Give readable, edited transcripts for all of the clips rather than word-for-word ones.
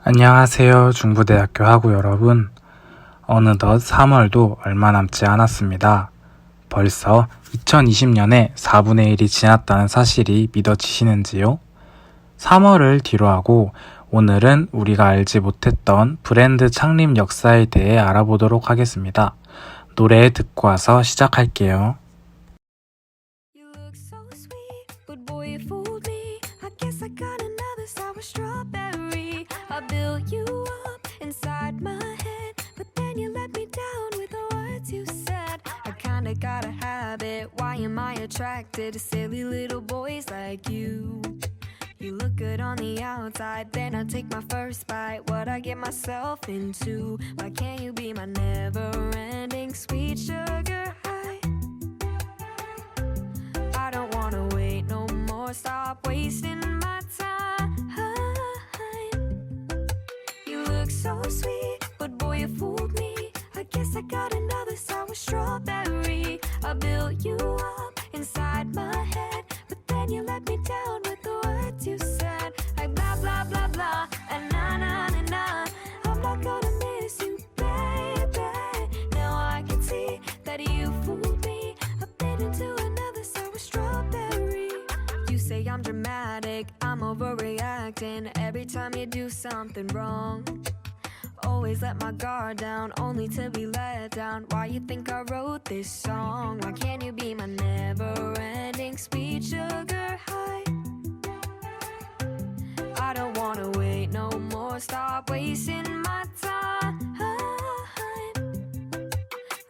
안녕하세요. 중부대학교 학우 여러분. 어느덧 3월도 얼마 남지 않았습니다. 벌써 2020년에 4분의 1이 지났다는 사실이 믿어지시는지요? 3월을 뒤로하고 오늘은 우리가 알지 못했던 브랜드 창립 역사에 대해 알아보도록 하겠습니다. 노래 듣고 와서 시작할게요. You look so sweet, but boy you fooled me. I guess I got another sour strawberry. I built you up inside my head, but then you let me down with the words you said. I kinda got a habit, why am I attracted to silly little boys like you? You look good on the outside, then I take my first bite. What I get myself into? Why can't you be my never-ending sweet sugar high? I don't wanna wait no more, stop wasting my time. You look so sweet, but boy you fooled me. I guess I got another sour strawberry. I built you up inside my head, but then you let me down with the words you said. Like blah blah blah blah, and na na na na. I'm not gonna miss you, baby. Now I can see that you fooled me. I've been into another sour strawberry. You say I'm dramatic, I'm overreacting every time you do something wrong. Always let my guard down, only to be let down. Why you think I wrote this song? Why can't you be my never-ending sweet sugar high? I don't wanna wait no more, stop wasting my time.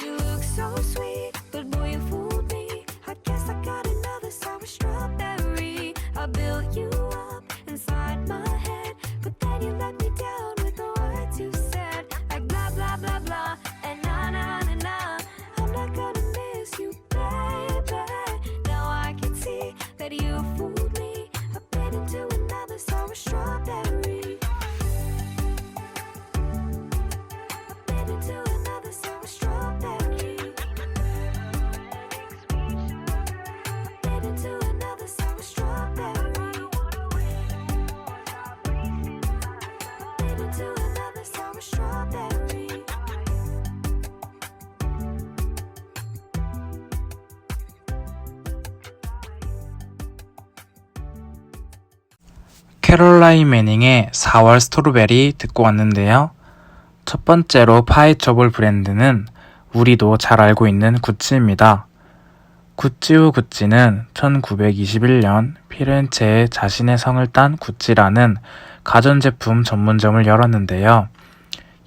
You look so sweet, but boy you fooled me. I guess I got another sour strawberry. I built you up inside my head, but then you let me down with the words you said. Like blah blah blah blah, and na na na na. I'm not gonna miss you, baby. Now I can see that you fooled me. I've been into another sour strawberry. I've been into another sour strawberry. I've been into another sour strawberry. I've been into another sour strawberry. 캐롤라인 매닝의 4월 스트로베리 듣고 왔는데요. 첫 번째로 파헤쳐볼 브랜드는 우리도 잘 알고 있는 구찌입니다. 구찌 후 구찌는 1921년 피렌체에 자신의 성을 딴 구찌라는 가전제품 전문점을 열었는데요.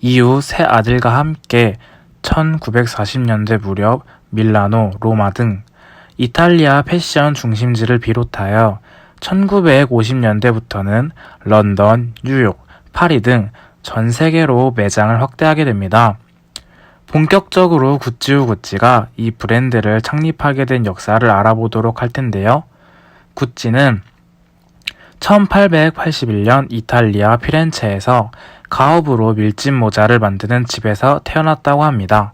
이후 세 아들과 함께 1940년대 무렵 밀라노, 로마 등 이탈리아 패션 중심지를 비롯하여 1950년대부터는 런던, 뉴욕, 파리 등 전 세계로 매장을 확대하게 됩니다. 본격적으로 구찌 후 구찌가 이 브랜드를 창립하게 된 역사를 알아보도록 할 텐데요. 구찌는 1881년 이탈리아 피렌체에서 가업으로 밀짚 모자를 만드는 집에서 태어났다고 합니다.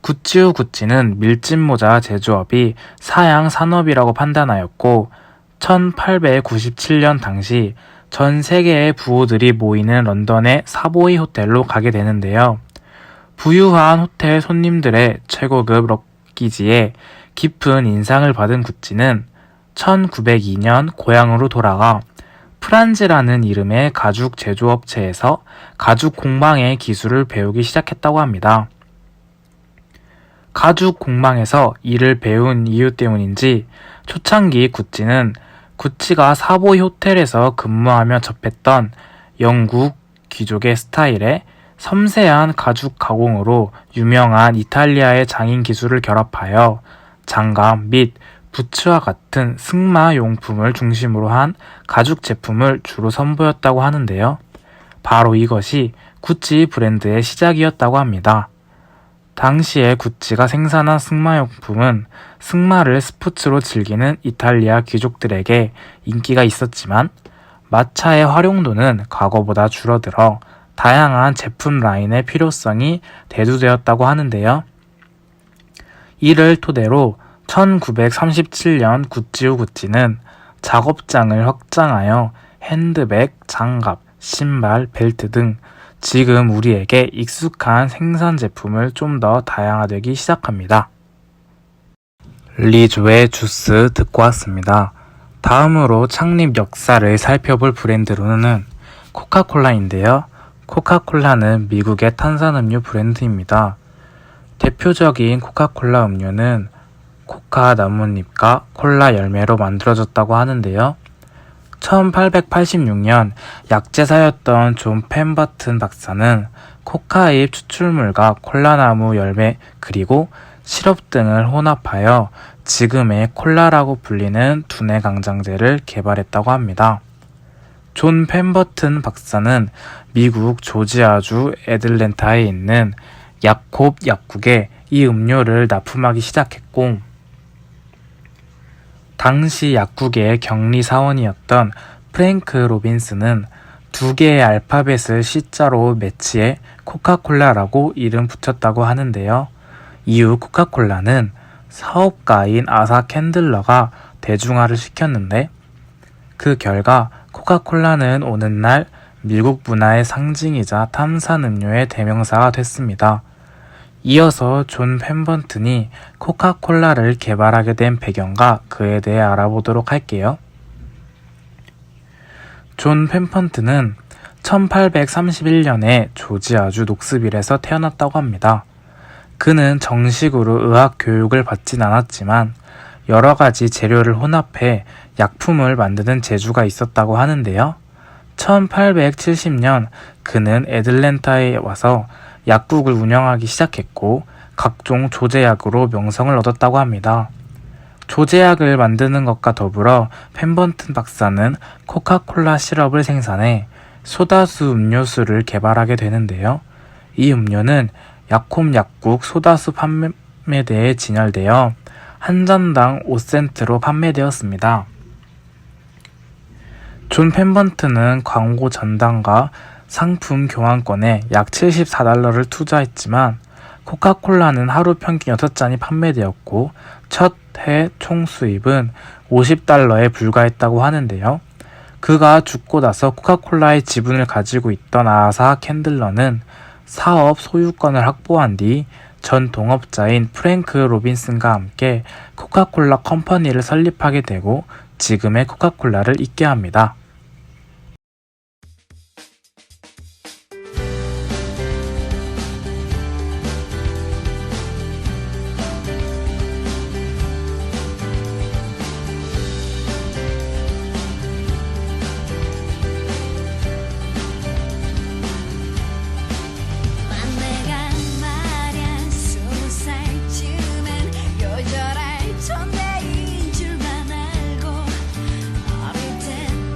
구찌 후 구찌는 밀짚 모자 제조업이 사양 산업이라고 판단하였고 1897년 당시 전 세계의 부호들이 모이는 런던의 사보이 호텔로 가게 되는데요. 부유한 호텔 손님들의 최고급 럭키지에 깊은 인상을 받은 구찌는 1902년 고향으로 돌아가 프란즈라는 이름의 가죽 제조업체에서 가죽 공방의 기술을 배우기 시작했다고 합니다. 가죽 공방에서 일을 배운 이유 때문인지 초창기 구찌는 구찌가 사보이 호텔에서 근무하며 접했던 영국 귀족의 스타일의 섬세한 가죽 가공으로 유명한 이탈리아의 장인 기술을 결합하여 장갑 및 부츠와 같은 승마 용품을 중심으로 한 가죽 제품을 주로 선보였다고 하는데요. 바로 이것이 구찌 브랜드의 시작이었다고 합니다. 당시에 구찌가 생산한 승마용품은 승마를 스포츠로 즐기는 이탈리아 귀족들에게 인기가 있었지만 마차의 활용도는 과거보다 줄어들어 다양한 제품 라인의 필요성이 대두되었다고 하는데요. 이를 토대로 1937년 구찌 후 구찌는 작업장을 확장하여 핸드백, 장갑, 신발, 벨트 등 지금 우리에게 익숙한 생산 제품을 좀 더 다양화되기 시작합니다. 리조의 주스 듣고 왔습니다. 다음으로 창립 역사를 살펴볼 브랜드로는 코카콜라인데요. 코카콜라는 미국의 탄산음료 브랜드입니다. 대표적인 코카콜라 음료는 코카 나뭇잎과 콜라 열매로 만들어졌다고 하는데요. 1886년 약제사였던 존 펜버튼 박사는 코카잎 추출물과 콜라나무 열매 그리고 시럽 등을 혼합하여 지금의 콜라라고 불리는 두뇌 강장제를 개발했다고 합니다. 존 펜버튼 박사는 미국 조지아주 애틀랜타에 있는 야콥 약국에 이 음료를 납품하기 시작했고, 당시 약국의 격리 사원이었던 프랭크 로빈스는 두 개의 알파벳을 C자로 매치해 코카콜라라고 이름 붙였다고 하는데요. 이후 코카콜라는 사업가인 아사 캔들러가 대중화를 시켰는데, 그 결과 코카콜라는 오늘날 미국 문화의 상징이자 탄산음료의 대명사가 됐습니다. 이어서 존 펜버튼이 코카콜라를 개발하게 된 배경과 그에 대해 알아보도록 할게요. 존 펜버튼은 1831년에 조지아주 녹스빌에서 태어났다고 합니다. 그는 정식으로 의학 교육을 받진 않았지만 여러 가지 재료를 혼합해 약품을 만드는 재주가 있었다고 하는데요. 1870년 그는 애틀랜타에 와서 약국을 운영하기 시작했고 각종 조제약으로 명성을 얻었다고 합니다. 조제약을 만드는 것과 더불어 펜버튼 박사는 코카콜라 시럽을 생산해 소다수 음료수를 개발하게 되는데요. 이 음료는 야콥 약국 소다수 판매대에 진열되어 한 잔당 5센트로 판매되었습니다. 존 펜버튼은 광고 전당과 상품 교환권에 약 74달러를 투자했지만 코카콜라는 하루 평균 6잔이 판매되었고 첫 해 총 수입은 50달러에 불과했다고 하는데요. 그가 죽고 나서 코카콜라의 지분을 가지고 있던 아사 캔들러는 사업 소유권을 확보한 뒤 전 동업자인 프랭크 로빈슨과 함께 코카콜라 컴퍼니를 설립하게 되고 지금의 코카콜라를 잇게 합니다. 요절할 천대인 줄만 알고 어릴 땐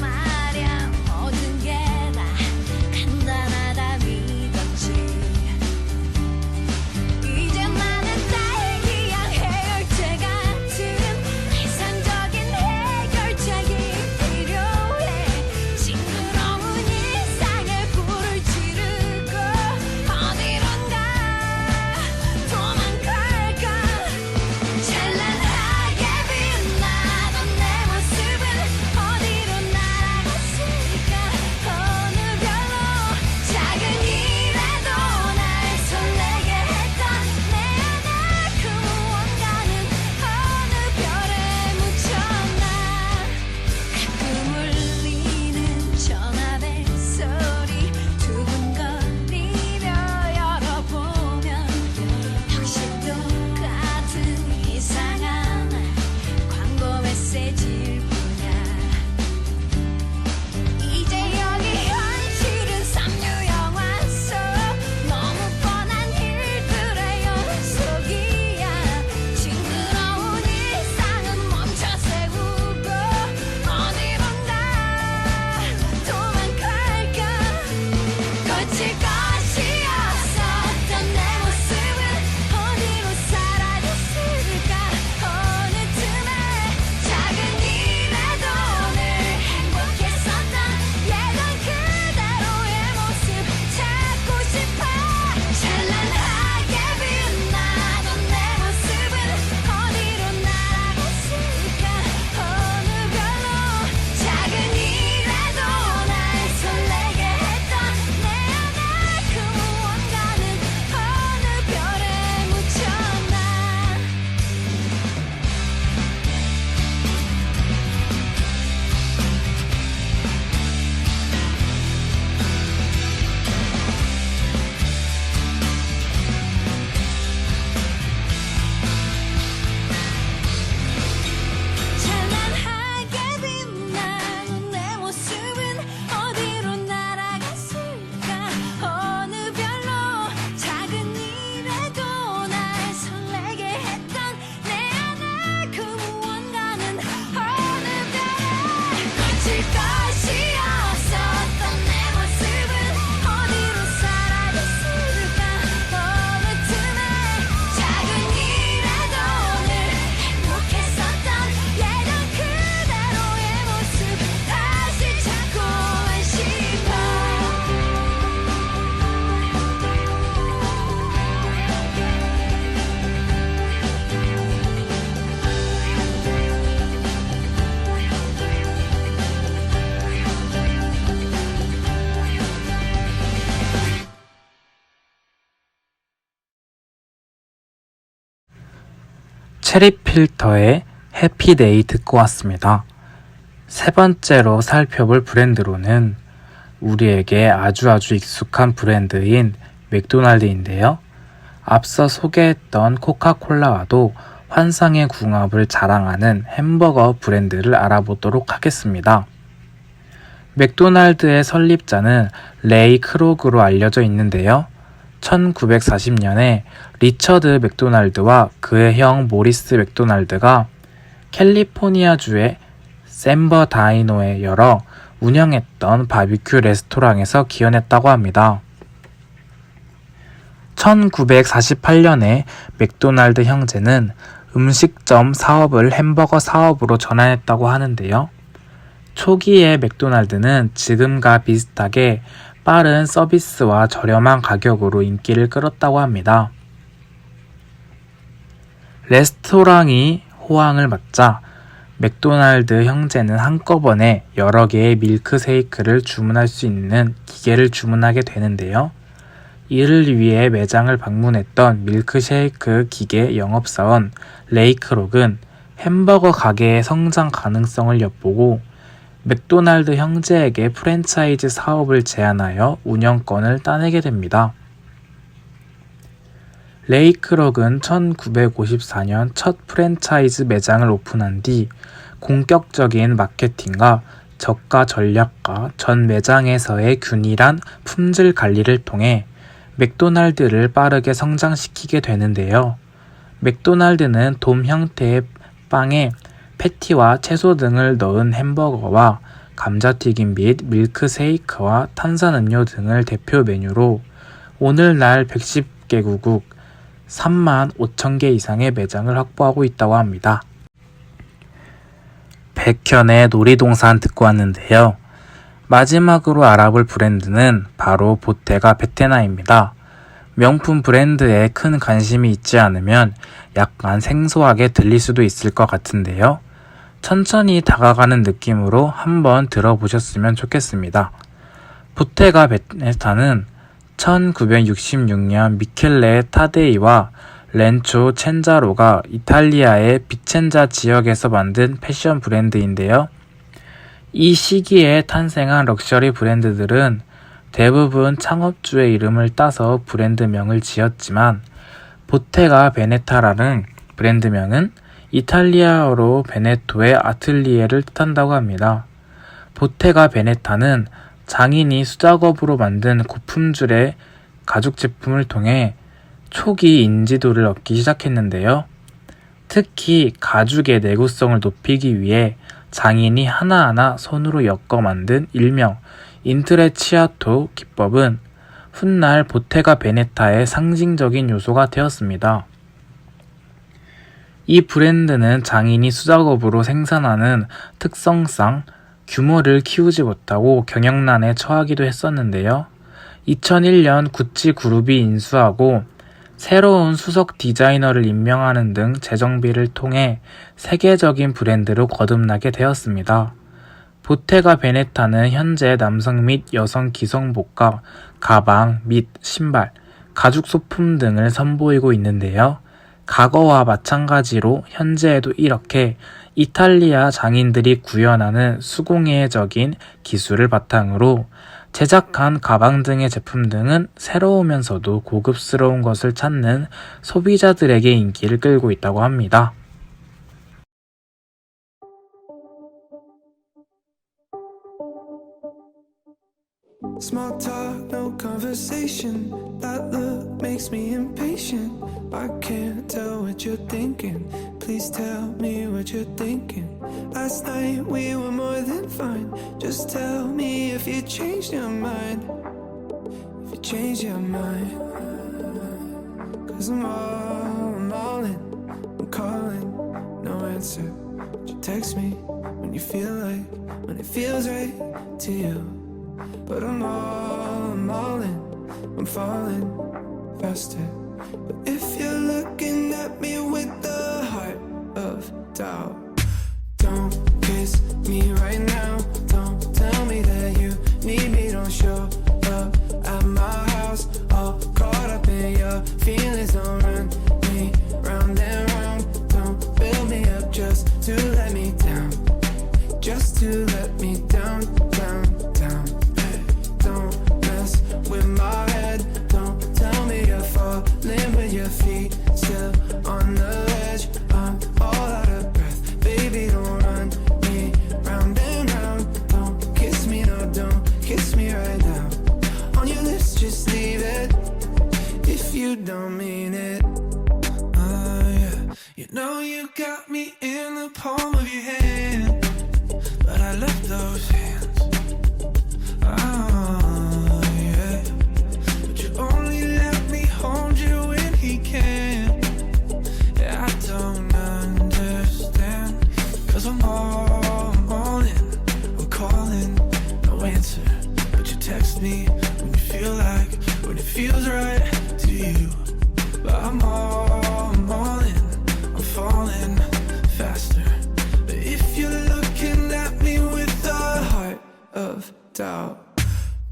체리필터의 해피데이 듣고 왔습니다. 세 번째로 살펴볼 브랜드로는 우리에게 아주 익숙한 브랜드인 맥도날드인데요. 앞서 소개했던 코카콜라와도 환상의 궁합을 자랑하는 햄버거 브랜드를 알아보도록 하겠습니다. 맥도날드의 설립자는 레이 크로그로 알려져 있는데요. 1940년에 리처드 맥도날드와 그의 형 모리스 맥도날드가 캘리포니아주의 샌버다이노에 열어 운영했던 바비큐 레스토랑에서 기원했다고 합니다. 1948년에 맥도날드 형제는 음식점 사업을 햄버거 사업으로 전환했다고 하는데요. 초기에 맥도날드는 지금과 비슷하게 빠른 서비스와 저렴한 가격으로 인기를 끌었다고 합니다. 레스토랑이 호황을 맞자 맥도날드 형제는 한꺼번에 여러 개의 밀크쉐이크를 주문할 수 있는 기계를 주문하게 되는데요. 이를 위해 매장을 방문했던 밀크쉐이크 기계 영업사원 레이 크록은 햄버거 가게의 성장 가능성을 엿보고 맥도날드 형제에게 프랜차이즈 사업을 제안하여 운영권을 따내게 됩니다. 레이 크록은 1954년 첫 프랜차이즈 매장을 오픈한 뒤 공격적인 마케팅과 저가 전략과 전 매장에서의 균일한 품질 관리를 통해 맥도날드를 빠르게 성장시키게 되는데요. 맥도날드는 돔 형태의 빵에 패티와 채소 등을 넣은 햄버거와 감자튀김 및 밀크쉐이크와 탄산음료 등을 대표 메뉴로 오늘날 110개국 3만 5천 개 이상의 매장을 확보하고 있다고 합니다. 백현의 놀이동산 듣고 왔는데요. 마지막으로 알아볼 브랜드는 바로 보테가 베테나입니다. 명품 브랜드에 큰 관심이 있지 않으면 약간 생소하게 들릴 수도 있을 것 같은데요. 천천히 다가가는 느낌으로 한번 들어보셨으면 좋겠습니다. 보테가 베네타는 1966년 미켈레 타데이와 렌초 첸자로가 이탈리아의 비첸자 지역에서 만든 패션 브랜드인데요. 이 시기에 탄생한 럭셔리 브랜드들은 대부분 창업주의 이름을 따서 브랜드명을 지었지만 보테가 베네타라는 브랜드명은 이탈리아어로 베네토의 아틀리에를 뜻한다고 합니다. 보테가 베네타는 장인이 수작업으로 만든 고품질의 가죽 제품을 통해 초기 인지도를 얻기 시작했는데요. 특히 가죽의 내구성을 높이기 위해 장인이 하나하나 손으로 엮어 만든 일명 인트레치아토 기법은 훗날 보테가 베네타의 상징적인 요소가 되었습니다. 이 브랜드는 장인이 수작업으로 생산하는 특성상 규모를 키우지 못하고 경영난에 처하기도 했었는데요. 2001년 구찌 그룹이 인수하고 새로운 수석 디자이너를 임명하는 등 재정비를 통해 세계적인 브랜드로 거듭나게 되었습니다. 보테가 베네타는 현재 남성 및 여성 기성복과 가방 및 신발, 가죽 소품 등을 선보이고 있는데요. 과거와 마찬가지로 현재에도 이렇게 이탈리아 장인들이 구현하는 수공예적인 기술을 바탕으로 제작한 가방 등의 제품 등은 새로우면서도 고급스러운 것을 찾는 소비자들에게 인기를 끌고 있다고 합니다. Small talk, no conversation. That look makes me impatient. I can't tell what you're thinking. Please tell me what you're thinking. Last night we were more than fine. Just tell me if you changed your mind. If you changed your mind. Cause I'm all in. I'm calling, no answer. But you text me when you feel like, when it feels right to you. But I'm all in, I'm falling faster. But if you're looking at me with the heart of doubt, don't kiss me right now. Don't tell me that you need me. Don't show up at my house all caught up in your feelings. Don't run me round and round. Don't you don't mean it. Yeah. You know you got me in the palm of your hand, but I left those hands. Yeah. But you only let me hold you when he can. Yeah, I don't understand, 'cause I'm all in. I'm calling, no answer, but you text me when you feel like, when it feels right to you. But I'm all in, I'm falling faster. But if you're looking at me with a heart of doubt,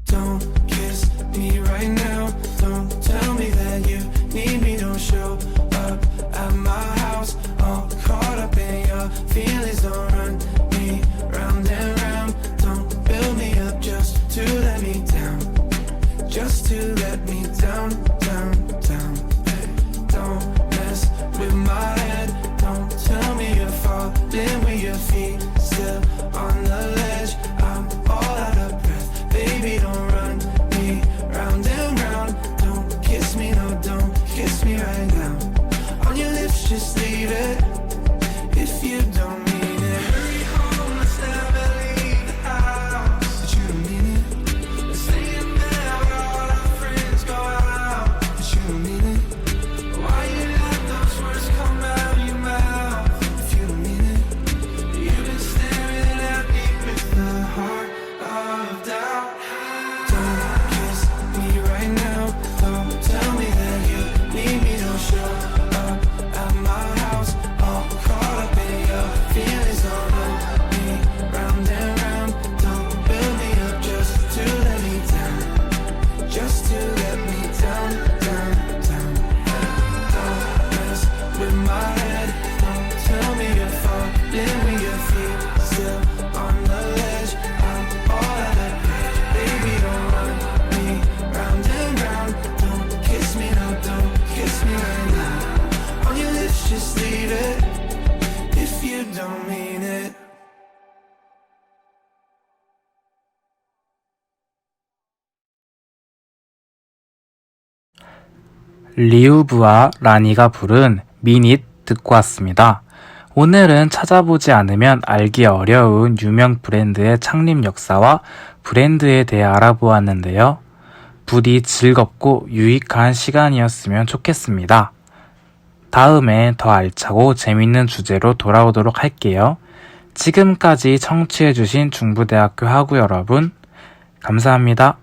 don't kiss me right now. Don't tell me that you need me. Don't show up at my house all caught up in your feelings. Don't run me round and round. Don't build me up just to let me down. Just to let me down, down, down. Hey, don't mess with my head. Don't tell me you're falling with your feet still on the ledge. I'm all out of breath. Baby, don't run me round and round. Don't kiss me, no, don't kiss me right now. On your lips, just leave it if you don't mean it. Hurry home, let's never leave the house. But you don't mean it. Let's stay in bed where all our friends go out. But you don't mean it. Why you let those words come out of your mouth if you don't mean it? You've been staring at me with the heart of doubt. Don't kiss me right now. Don't tell me that you need me. Don't show up at my house all caught up in your feelings. Don't run me round and round. Don't build me up just to let me down. Just to let me down, down, down. Don't mess with my head. Don't tell me you're falling with your feet still on the ledge. I'm all out of breath. Baby, don't run me round and round. Don't kiss me, no, don't kiss me right now. On your lips, just leave it if you don't mean it. 리우브와 라니가 부른 미닛 듣고 왔습니다. 오늘은 찾아보지 않으면 알기 어려운 유명 브랜드의 창립 역사와 브랜드에 대해 알아보았는데요. 부디 즐겁고 유익한 시간이었으면 좋겠습니다. 다음에 더 알차고 재밌는 주제로 돌아오도록 할게요. 지금까지 청취해주신 중부대학교 학우 여러분, 감사합니다.